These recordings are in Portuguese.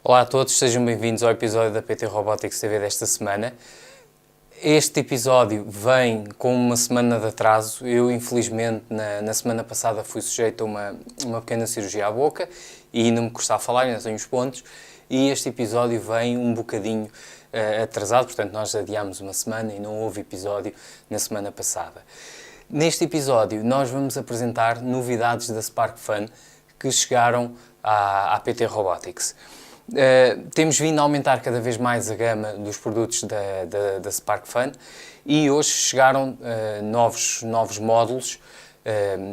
Olá a todos, sejam bem-vindos ao episódio da PT Robotics TV desta semana. Este episódio vem com uma semana de atraso. Eu, infelizmente, na semana passada fui sujeito a uma pequena cirurgia à boca e ainda me custa a falar, ainda tenho os pontos. E este episódio vem um bocadinho atrasado, portanto nós adiámos uma semana e não houve episódio na semana passada. Neste episódio nós vamos apresentar novidades da SparkFun que chegaram à PT Robotics. Temos vindo a aumentar cada vez mais a gama dos produtos da SparkFun e hoje chegaram novos módulos.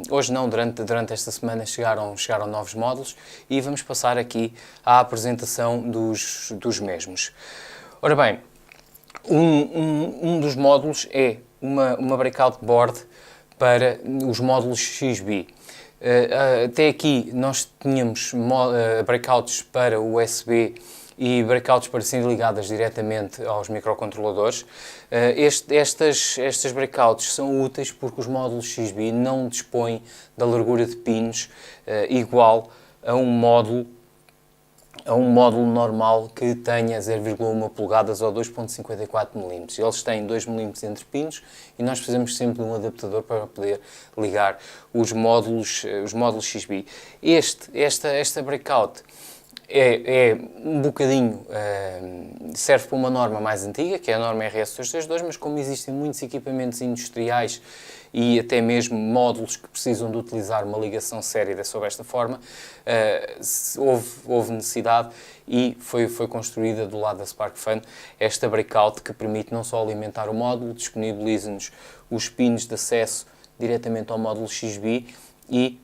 Hoje não, durante esta semana chegaram novos módulos e vamos passar aqui à apresentação dos mesmos. Ora bem, um dos módulos é uma breakout board para os módulos XB. Até aqui nós tínhamos breakouts para USB e breakouts para serem ligadas diretamente aos microcontroladores. Estas breakouts são úteis porque os módulos XB não dispõem da largura de pinos igual a um módulo normal que tenha 0,1 polegadas ou 2,54 mm. Eles têm 2 mm entre pinos e nós precisamos sempre de um adaptador para poder ligar os módulos XB. Esta breakout é um bocadinho, serve para uma norma mais antiga, que é a norma RS-232, mas como existem muitos equipamentos industriais e até mesmo módulos que precisam de utilizar uma ligação séria sob esta forma, houve necessidade e foi construída do lado da SparkFun esta breakout que permite não só alimentar o módulo, disponibiliza-nos os pins de acesso diretamente ao módulo XB e,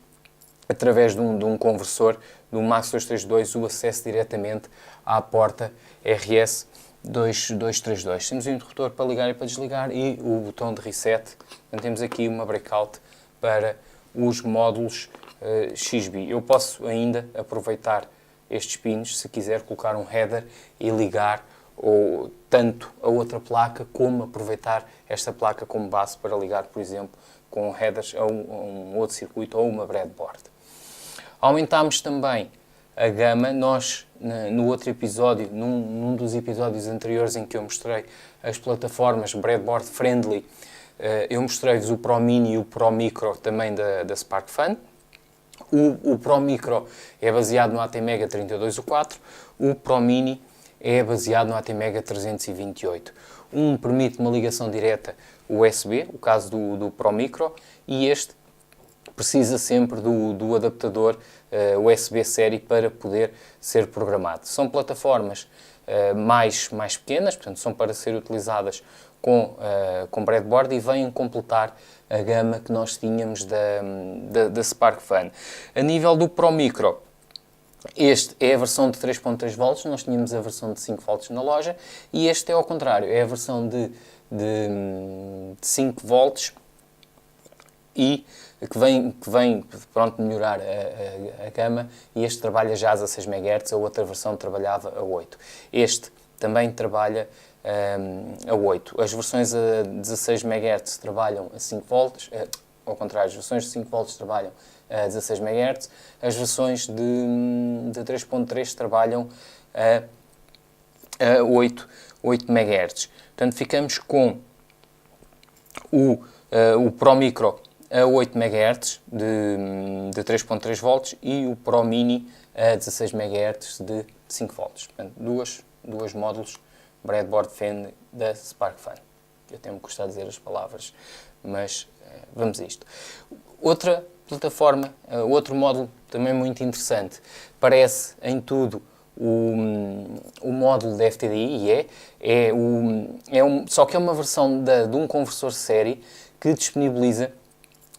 através de um conversor, do MAX232, o acesso diretamente à porta RS232. Temos um interruptor para ligar e para desligar e o botão de reset. Então temos aqui uma breakout para os módulos XB. Eu posso ainda aproveitar estes pinos se quiser colocar um header e ligar ou tanto a outra placa como aproveitar esta placa como base para ligar, por exemplo, com headers a um outro circuito ou uma breadboard. Aumentámos também a gama. Nós, no outro episódio, num dos episódios anteriores em que eu mostrei as plataformas breadboard friendly, eu mostrei-vos o Pro Mini e o Pro Micro também da SparkFun. O Pro Micro é baseado no ATmega 32U4, o Pro Mini é baseado no ATmega 328. Um permite uma ligação direta USB, o caso do Pro Micro, e este precisa sempre do adaptador USB série para poder ser programado. São plataformas mais pequenas, portanto são para ser utilizadas com breadboard e vêm completar a gama que nós tínhamos da SparkFun. A nível do Pro Micro, este é a versão de 3.3 volts, nós tínhamos a versão de 5 volts na loja, e este é ao contrário, é a versão de 5 volts e que vem pronto, melhorar a gama, e este trabalha já a 16 MHz, a outra versão trabalhava a 8. Este também trabalha a 8. As versões a 16 MHz trabalham a 5 volts, ao contrário, as versões de 5 volts trabalham a 16 MHz, as versões de 3.3 trabalham a 8 MHz. Portanto, ficamos com o Pro Micro a 8 MHz de 3.3 volts e o Pro Mini a 16 MHz de 5 volts. Portanto, dois módulos breadboard friendly da SparkFun. Eu tenho-me custado dizer as palavras, mas vamos a isto. Outra plataforma, outro módulo também muito interessante, parece em tudo o módulo da FTDI, só que é uma versão de um conversor série que disponibiliza,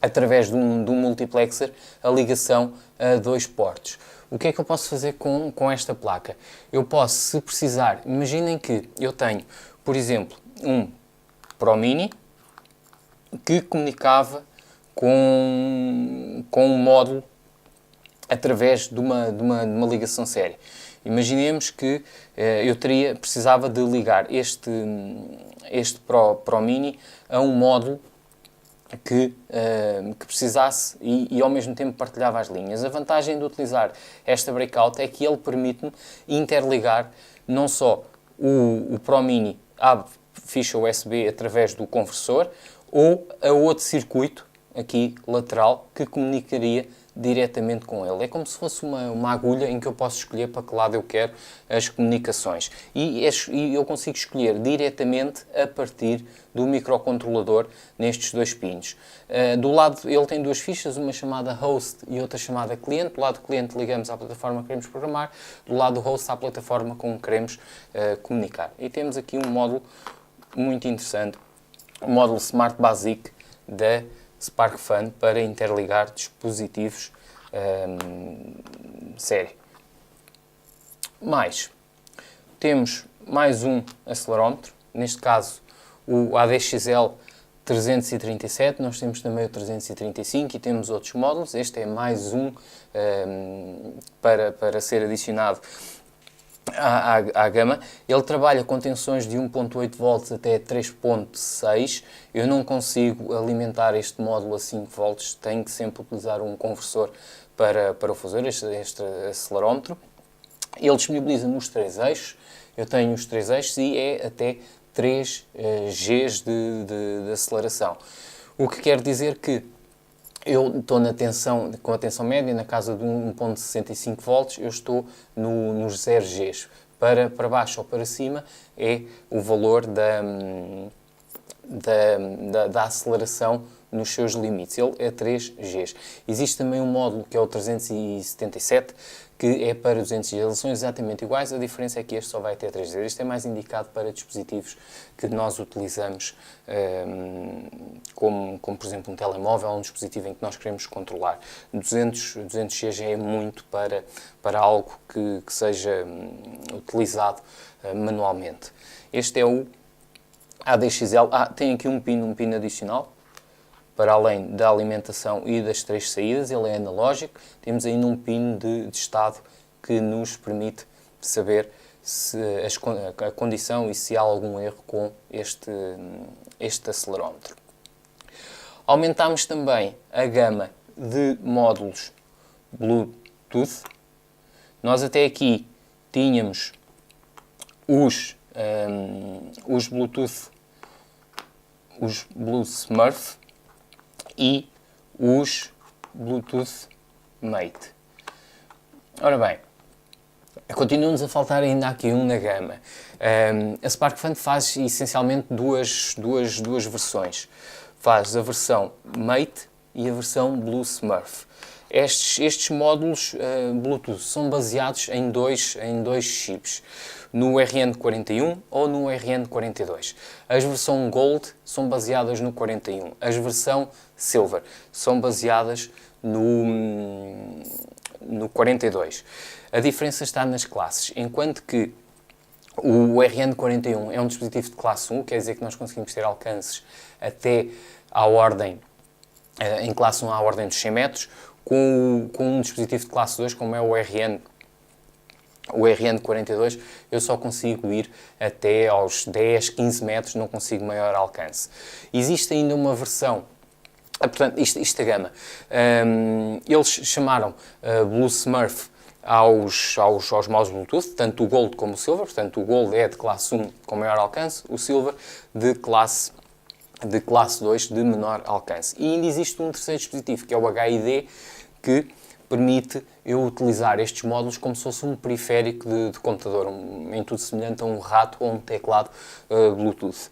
através de um multiplexer, a ligação a 2 portos. O que é que eu posso fazer com esta placa? Eu posso, se precisar, imaginem que eu tenho, por exemplo, um Pro Mini que comunicava com um módulo através de uma ligação série. Imaginemos que eu precisava de ligar este Pro Mini a um módulo que precisasse e ao mesmo tempo partilhava as linhas. A vantagem de utilizar esta breakout é que ele permite-me interligar não só o Pro Mini à ficha USB através do conversor ou a outro circuito aqui lateral que comunicaria diretamente com ele. É como se fosse uma agulha em que eu posso escolher para que lado eu quero as comunicações. E eu consigo escolher diretamente a partir do microcontrolador nestes dois pinos. Do lado, ele tem duas fichas, uma chamada host e outra chamada cliente. Do lado do cliente ligamos à plataforma que queremos programar, do lado do host à plataforma com que queremos comunicar. E temos aqui um módulo muito interessante, o módulo Smart Basic da SparkFun para interligar dispositivos série. Temos mais um acelerómetro, neste caso o ADXL 337, nós temos também o 335 e temos outros módulos. Este é mais um para ser adicionado à gama. Ele trabalha com tensões de 1.8 volts até 3.6. Eu não consigo alimentar este módulo a 5 volts, tenho que sempre utilizar um conversor para o fazer, este acelerómetro. Ele disponibiliza-me os 3 eixos, eu tenho os 3 eixos e é até 3 Gs de aceleração. O que quer dizer que eu estou com a tensão média na casa de 1.65 volts, eu estou nos 0 Gs. Para baixo ou para cima é o valor da aceleração nos seus limites. Ele é 3 Gs. Existe também um módulo que é o 377, que é para 200 Gs. Eles são exatamente iguais, a diferença é que este só vai ter 3 Gs. Este é mais indicado para dispositivos que nós utilizamos como por exemplo um telemóvel, um dispositivo em que nós queremos controlar. 200 Gs é muito para algo que seja utilizado manualmente. Este é o ADXL. Tem aqui um pino adicional, para além da alimentação e das 3 saídas, ele é analógico. Temos ainda um pino de estado que nos permite saber se a condição e se há algum erro com este acelerómetro. Aumentamos também a gama de módulos Bluetooth. Nós até aqui tínhamos os Bluetooth, os BlueSmurf e os Bluetooth Mate. Ora bem, continua-nos a faltar ainda aqui um na gama. A SparkFun faz essencialmente duas versões. Faz a versão Mate e a versão BlueSmurf. Estes módulos Bluetooth são baseados em dois chips, no RN41 ou no RN42. As versões Gold são baseadas no 41. As versões Silver são baseadas no 42. A diferença está nas classes, enquanto que o RN41 é um dispositivo de classe 1, quer dizer que nós conseguimos ter alcances até à ordem, em classe 1 à ordem dos 100 metros, com um dispositivo de classe 2, como é o RN42, eu só consigo ir até aos 10, 15 metros, não consigo maior alcance. Existe ainda uma versão, portanto, isto é gama. Eles chamaram BlueSmurf aos módulos Bluetooth, tanto o Gold como o Silver. Portanto, o Gold é de classe 1 com maior alcance, o Silver de classe 2 de menor alcance. E ainda existe um terceiro dispositivo, que é o HID, que permite eu utilizar estes módulos como se fosse um periférico de computador, em tudo semelhante a um rato ou um teclado Bluetooth.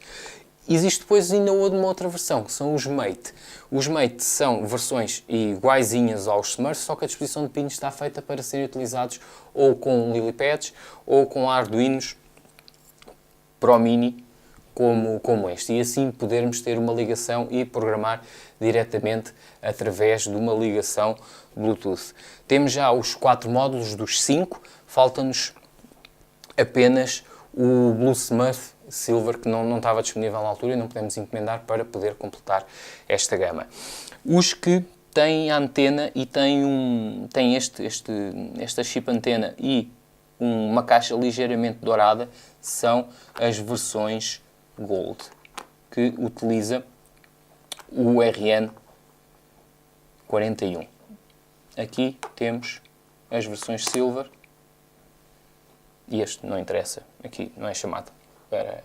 Existe depois ainda uma outra versão, que são os Mate. Os Mate são versões iguaizinhas aos Smurfs, só que a disposição de pinos está feita para serem utilizados ou com LilyPads ou com Arduinos Pro Mini, como este, e assim podermos ter uma ligação e programar diretamente através de uma ligação Bluetooth. Temos já os 4 módulos dos 5, falta-nos apenas o BlueSmurf Silver, que não estava disponível na altura e não podemos encomendar para poder completar esta gama. Os que têm a antena e têm esta chip antena e uma caixa ligeiramente dourada são as versões Gold, que utiliza o RN41. Aqui temos as versões Silver, e este não interessa, aqui não é chamado para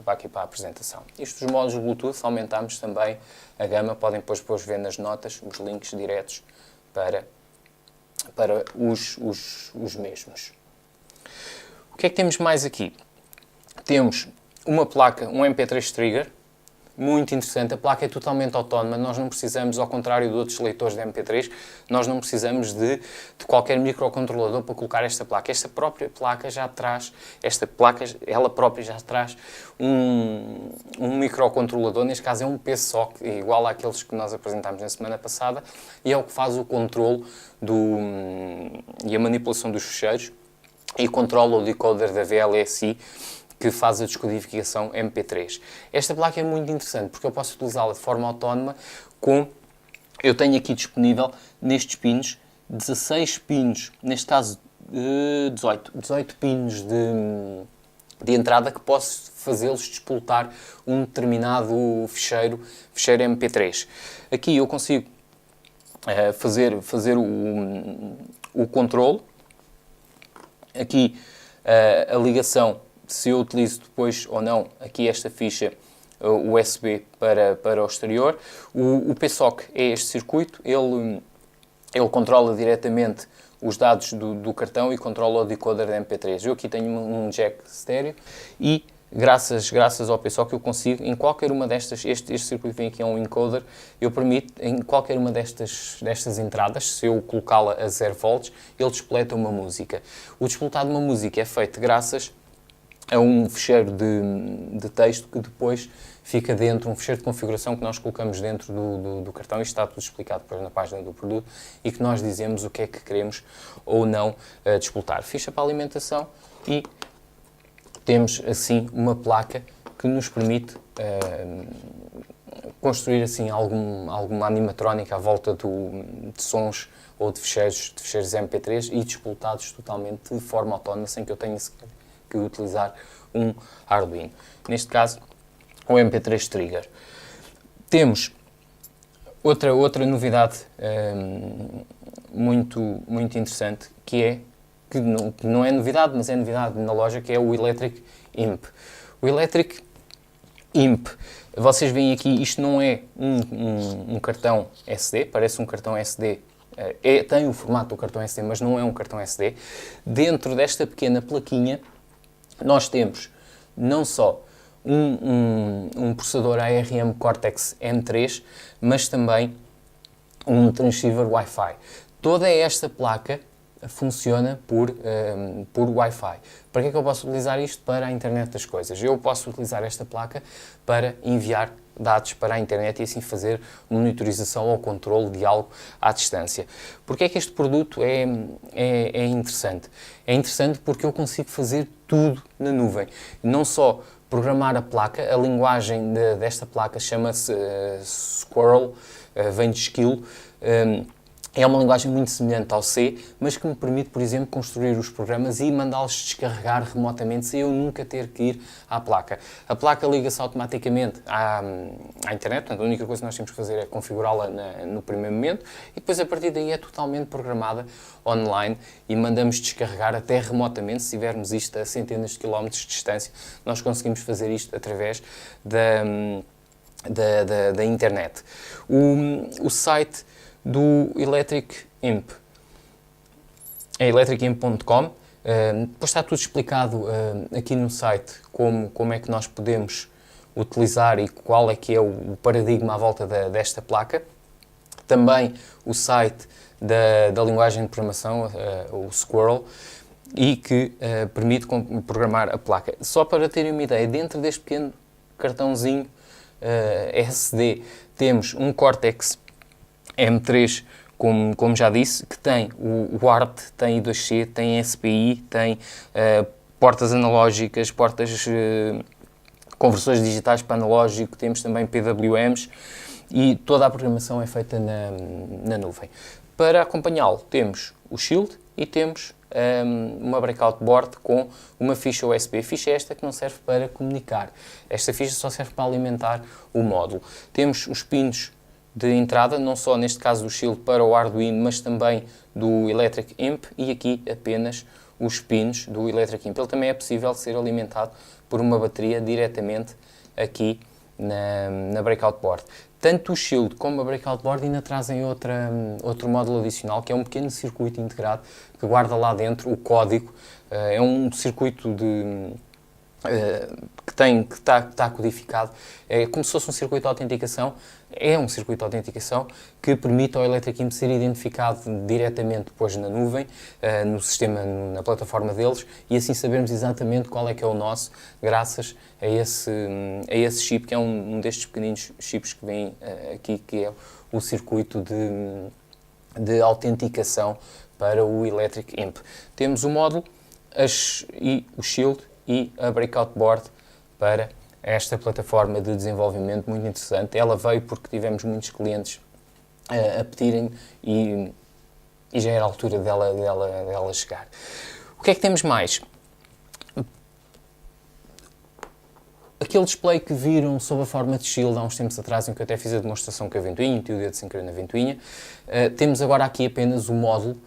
a apresentação. Isto dos modos Bluetooth, aumentamos também a gama, podem depois ver nas notas os links diretos para os mesmos. O que é que temos mais aqui? Temos uma placa, um MP3 Trigger, muito interessante. A placa é totalmente autónoma, nós não precisamos, ao contrário de outros leitores de MP3, nós não precisamos de qualquer microcontrolador para colocar esta placa. Esta própria placa já traz, ela própria já traz um microcontrolador, neste caso é um PSOC, igual àqueles que nós apresentámos na semana passada, e é o que faz o controle e a manipulação dos ficheiros e controla o decoder da VLSI, que faz a descodificação MP3. Esta placa é muito interessante porque eu posso utilizá-la de forma autónoma eu tenho aqui disponível nestes pinos 16 pinos, neste caso 18 pinos de entrada que posso fazê-los despoltar um determinado ficheiro MP3. Aqui eu consigo fazer o controle, aqui a ligação, se eu utilizo depois ou não aqui esta ficha USB para o exterior. O PSOC é este circuito, ele controla diretamente os dados do cartão e controla o decoder da MP3. Eu aqui tenho um jack estéreo e graças ao PSOC eu consigo, em qualquer uma destas, este circuito vem aqui a um encoder, eu permito, em qualquer uma destas entradas, se eu colocá-la a 0 volts, ele despoleta uma música. O despoletar de uma música é feito graças a um ficheiro de texto que depois fica dentro, um ficheiro de configuração que nós colocamos dentro do cartão. Isto está tudo explicado depois na página do produto e que nós dizemos o que é que queremos ou não despoletar. Ficha para alimentação e temos assim uma placa que nos permite construir assim alguma animatrónica à volta de sons ou de ficheiros MP3 e despoletados totalmente de forma autónoma, sem que eu tenha que utilizar um Arduino. Neste caso, o MP3 Trigger. Temos outra novidade muito interessante, que não é novidade, mas é novidade na loja, que é o Electric Imp. O Electric Imp, vocês veem aqui, isto não é um cartão SD, parece um cartão SD, tem o formato do cartão SD, mas não é um cartão SD. Dentro desta pequena plaquinha, nós temos não só um processador ARM Cortex M3, mas também um transceiver Wi-Fi. Toda esta placa funciona por Wi-Fi. Para que é que eu posso utilizar isto? Para a internet das coisas. Eu posso utilizar esta placa para enviar dados para a internet e assim fazer monitorização ou controle de algo à distância. Porque é que este produto é interessante? É interessante porque eu consigo fazer tudo na nuvem. Não só programar a placa, a linguagem desta placa chama-se Squirrel, vem de esquilo. É uma linguagem muito semelhante ao C, mas que me permite, por exemplo, construir os programas e mandá-los descarregar remotamente sem eu nunca ter que ir à placa. A placa liga-se automaticamente à internet, portanto, a única coisa que nós temos que fazer é configurá-la no primeiro momento e depois, a partir daí, é totalmente programada online e mandamos descarregar até remotamente. Se tivermos isto a centenas de quilómetros de distância, nós conseguimos fazer isto através da internet. O site do Electric Imp é electricimp.com. Depois está tudo explicado aqui no site como é que nós podemos utilizar e qual é que é o paradigma à volta desta placa. Também o site da linguagem de programação, o Squirrel, e que permite programar a placa. Só para terem uma ideia, dentro deste pequeno cartãozinho SD temos um Cortex M3, como já disse, que tem o ART, tem I2C, tem SPI, tem portas analógicas, conversores digitais para analógico, temos também PWMs e toda a programação é feita na nuvem. Para acompanhá-lo temos o Shield e temos uma breakout board com uma ficha USB. A ficha é esta que não serve para comunicar. Esta ficha só serve para alimentar o módulo. Temos os pinos de entrada, não só neste caso do Shield para o Arduino, mas também do Electric Imp, e aqui apenas os pinos do Electric Imp. Ele também é possível ser alimentado por uma bateria diretamente aqui na breakout board. Tanto o Shield como a breakout board ainda trazem outro módulo adicional, que é um pequeno circuito integrado que guarda lá dentro o código. É um circuito que está codificado. É como se fosse um circuito de autenticação. É um circuito de autenticação que permite ao Electric Imp ser identificado diretamente depois na nuvem, no sistema, na plataforma deles, e assim sabermos exatamente qual é que é o nosso, graças a esse chip, que é um destes pequeninos chips que vem aqui, que é o circuito de autenticação para o Electric Imp. Temos o módulo, o Shield e a breakout board para esta plataforma de desenvolvimento muito interessante. Ela veio porque tivemos muitos clientes a pedirem e já era a altura dela chegar. O que é que temos mais? Aquele display que viram sob a forma de Shield há uns tempos atrás, em que eu até fiz a demonstração com a ventoinha, meti o dedo sem querer na ventoinha, temos agora aqui apenas o módulo,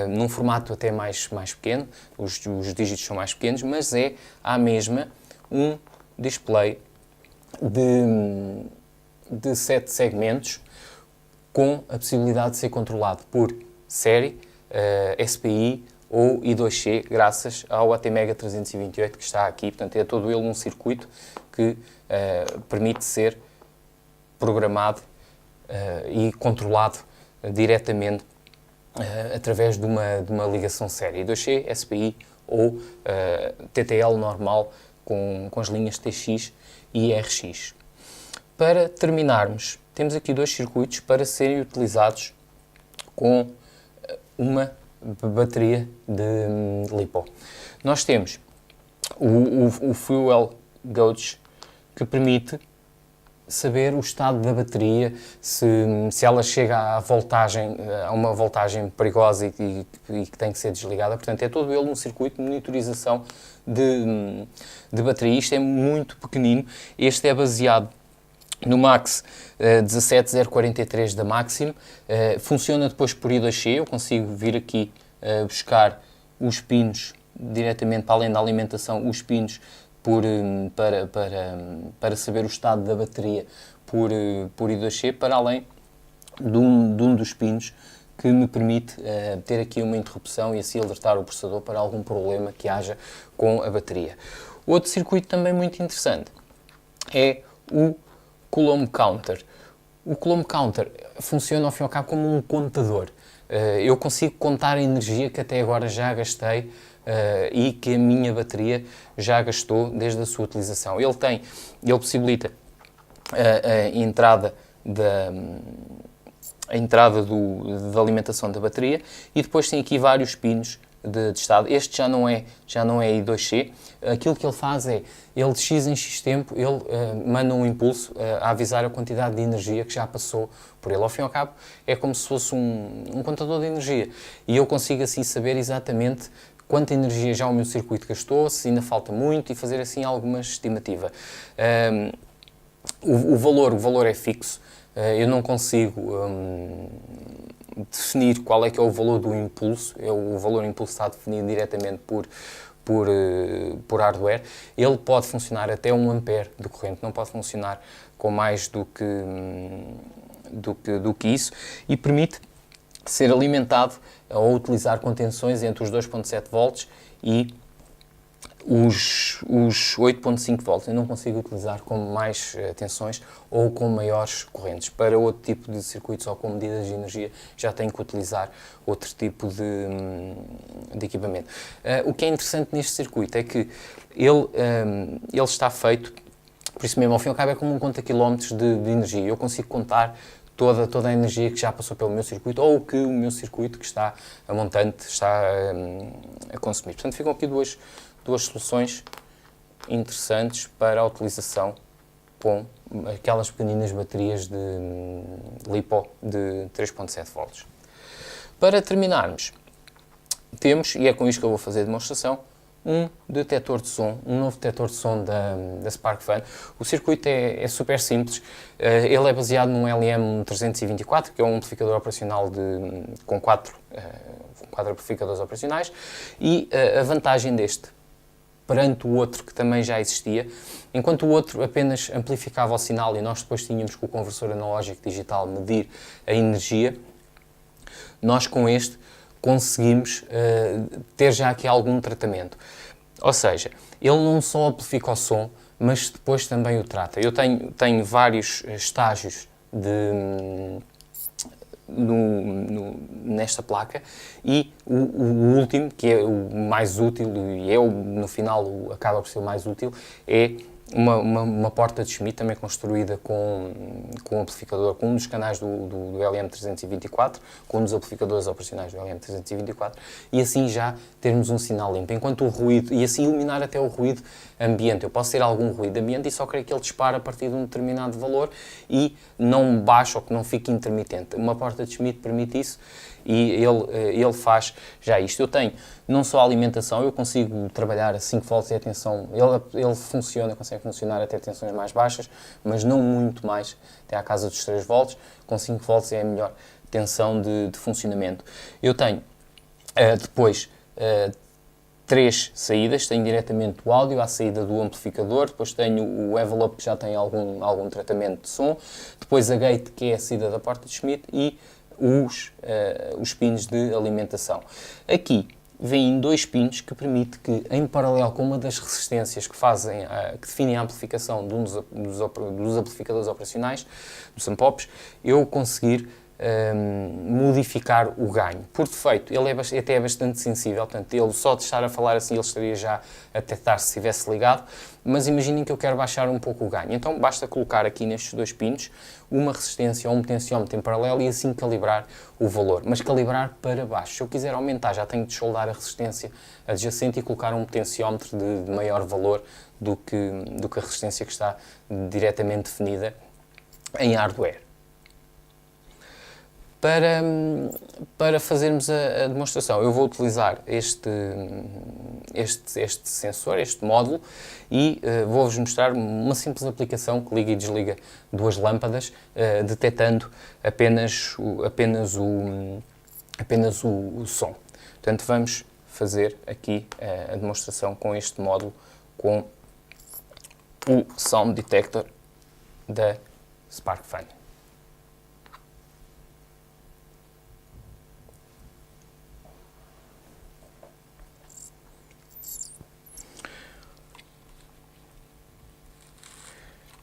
num formato até mais pequeno, os dígitos são mais pequenos, mas é à mesma um display de 7 segmentos com a possibilidade de ser controlado por série, SPI ou I2C, graças ao ATmega 328 que está aqui. Portanto, é todo ele um circuito que permite ser programado e controlado diretamente através de uma ligação série, I2C, SPI ou TTL normal com as linhas TX e RX. Para terminarmos, temos aqui dois circuitos para serem utilizados com uma bateria de LiPo. Nós temos o Fuel Gauge, que permite saber o estado da bateria, se ela chega a uma voltagem perigosa e que tem que ser desligada. Portanto, é todo ele um circuito de monitorização de bateria. Isto é muito pequenino. Este é baseado no Max 17043 da Maxim. Funciona depois por I2C. Eu consigo vir aqui buscar os pinos diretamente, para além da alimentação, os pinos para saber o estado da bateria por I2C, para além de um dos pinos que me permite ter aqui uma interrupção e assim alertar o processador para algum problema que haja com a bateria. Outro circuito também muito interessante é o Coulomb Counter. O Coulomb Counter funciona ao fim e ao cabo como um contador. Eu consigo contar a energia que até agora já gastei e que a minha bateria já gastou desde a sua utilização. Ele possibilita a entrada da alimentação da bateria e depois tem aqui vários pinos de estado. Este já não é I2C. Aquilo que ele faz é, ele de X em X tempo, ele manda um impulso a avisar a quantidade de energia que já passou por ele. Ao fim e ao cabo, é como se fosse um contador de energia. E eu consigo assim saber exatamente quanta energia já o meu circuito gastou, se ainda falta muito, e fazer assim alguma estimativa. O valor é fixo. Eu não consigo definir qual é que é o valor do impulso. O valor do impulso está definido diretamente por hardware. Ele pode funcionar até 1 ampere de corrente, não pode funcionar com mais do que isso, e permite ser alimentado ou utilizar contensões entre os 2.7 volts e os 8.5 volts. Eu não consigo utilizar com mais tensões ou com maiores correntes. Para outro tipo de circuitos ou com medidas de energia, já tenho que utilizar outro tipo de equipamento. O que é interessante neste circuito é que ele está feito, por isso mesmo, ao fim e ao cabo, é como um conta-quilómetros de energia. Eu consigo contar toda a energia que já passou pelo meu circuito ou que o meu circuito que está a montante está a consumir. Portanto, ficam aqui duas soluções interessantes para a utilização com aquelas pequeninas baterias de LiPo de 3.7 volts. Para terminarmos, temos, e é com isto que eu vou fazer a demonstração, um detector de som, um novo detector de som da SparkFun. O circuito é super simples. Ele é baseado num LM324, que é um amplificador operacional com quatro amplificadores operacionais, e a vantagem deste, perante o outro que também já existia, enquanto o outro apenas amplificava o sinal e nós depois tínhamos com o conversor analógico digital medir a energia, nós com este conseguimos ter já aqui algum tratamento. Ou seja, ele não só amplifica o som, mas depois também o trata. Eu tenho vários estágios nesta placa e o último, que é o mais útil e no final acaba por ser o mais útil, é uma porta de Schmitt também construída com um amplificador, com um dos canais do LM324, com um dos amplificadores operacionais do LM324, e assim já termos um sinal limpo. Enquanto o ruído, e assim eliminar até o ruído ambiente. Eu posso ter algum ruído ambiente e só querer que ele dispare a partir de um determinado valor e não baixe ou que não fique intermitente. Uma porta de Schmitt permite isso e ele faz já isto. Eu tenho não só a alimentação, eu consigo trabalhar a 5 volts e a tensão, ele consegue funcionar até tensões mais baixas, mas não muito mais, até à casa dos 3 volts, com 5 volts é a melhor tensão de funcionamento. Eu tenho depois 3 saídas, tenho diretamente o áudio à saída do amplificador, depois tenho o envelope que já tem algum tratamento de som, depois a gate que é a saída da porta de Schmitt e os pinos de alimentação. Aqui vêm 2 pinos que permite que, em paralelo com uma das resistências que definem a amplificação de dos amplificadores operacionais, dos ampops, eu conseguir modificar o ganho. Por defeito, ele até bastante sensível, portanto, ele só de estar a falar assim, ele estaria já a detectar se estivesse ligado, mas imaginem que eu quero baixar um pouco o ganho. Então, basta colocar aqui nestes 2 pinos uma resistência ou um potenciómetro em paralelo e assim calibrar o valor, mas calibrar para baixo. Se eu quiser aumentar, já tenho de soldar a resistência adjacente e colocar um potenciómetro de maior valor do que a resistência que está diretamente definida em hardware. Para fazermos a demonstração, eu vou utilizar este sensor, este módulo, e vou-vos mostrar uma simples aplicação que liga e desliga 2 lâmpadas, detectando apenas o som. Portanto, vamos fazer aqui a demonstração com este módulo, com o Sound Detector da SparkFun.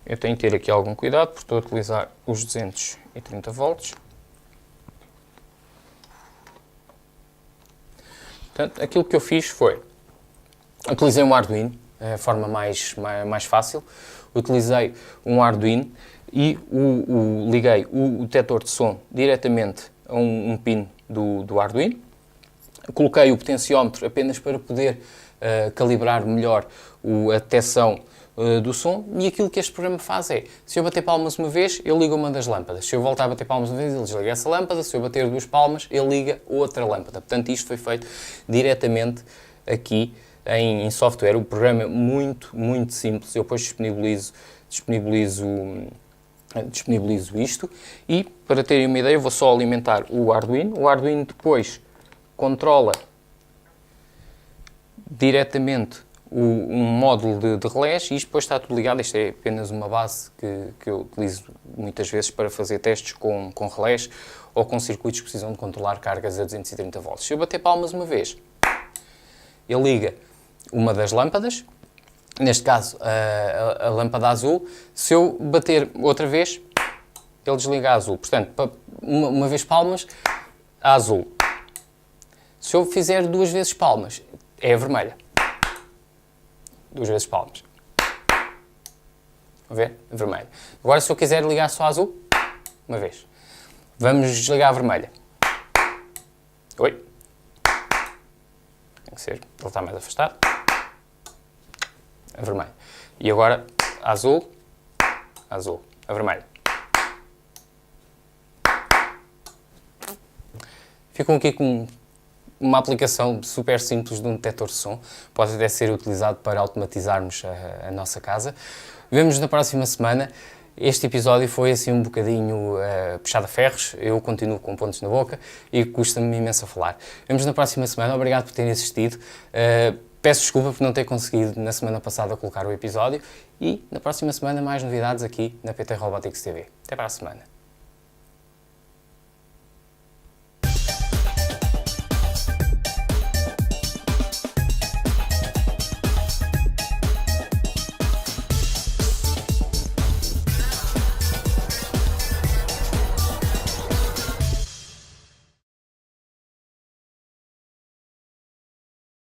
Eu tenho que ter aqui algum cuidado, porque estou a utilizar os 230 volts. Portanto, aquilo que eu fiz foi, utilizei um Arduino, a forma mais fácil, utilizei um Arduino e liguei o detector de som diretamente a um pin do Arduino, coloquei o potenciómetro apenas para poder calibrar melhor a detecção do som, e aquilo que este programa faz é, se eu bater palmas uma vez, ele liga uma das lâmpadas. Se eu voltar a bater palmas uma vez, ele desliga essa lâmpada. Se eu bater 2 palmas, ele liga outra lâmpada. Portanto, isto foi feito diretamente aqui em software. O programa é muito simples. Eu depois disponibilizo isto, e para terem uma ideia, eu vou só alimentar o Arduino. O Arduino depois controla diretamente um módulo de relés, e isto depois está tudo ligado. Isto é apenas uma base que eu utilizo muitas vezes para fazer testes com relés ou com circuitos que precisam de controlar cargas a 230 volts. Se eu bater palmas uma vez, ele liga uma das lâmpadas, neste caso a lâmpada azul. Se eu bater outra vez, ele desliga a azul. Portanto, uma vez palmas, a azul. Se eu fizer 2 vezes palmas, é a vermelha. 2 vezes palmas. Vão ver? Vermelho. Agora, se eu quiser ligar só a azul, uma vez. Vamos desligar a vermelha. Oi. Tem que ser, ele está mais afastado. A vermelha. E agora, a azul, a vermelha. Ficam aqui com uma aplicação super simples de um detector de som. Pode até ser utilizado para automatizarmos a nossa casa. Vemo-nos na próxima semana. Este episódio foi assim um bocadinho puxado a ferros, eu continuo com pontos na boca e custa-me imenso a falar. Vemo-nos na próxima semana, obrigado por terem assistido. Peço desculpa por não ter conseguido na semana passada colocar o episódio e na próxima semana mais novidades aqui na PT Robotics TV. Até para a semana.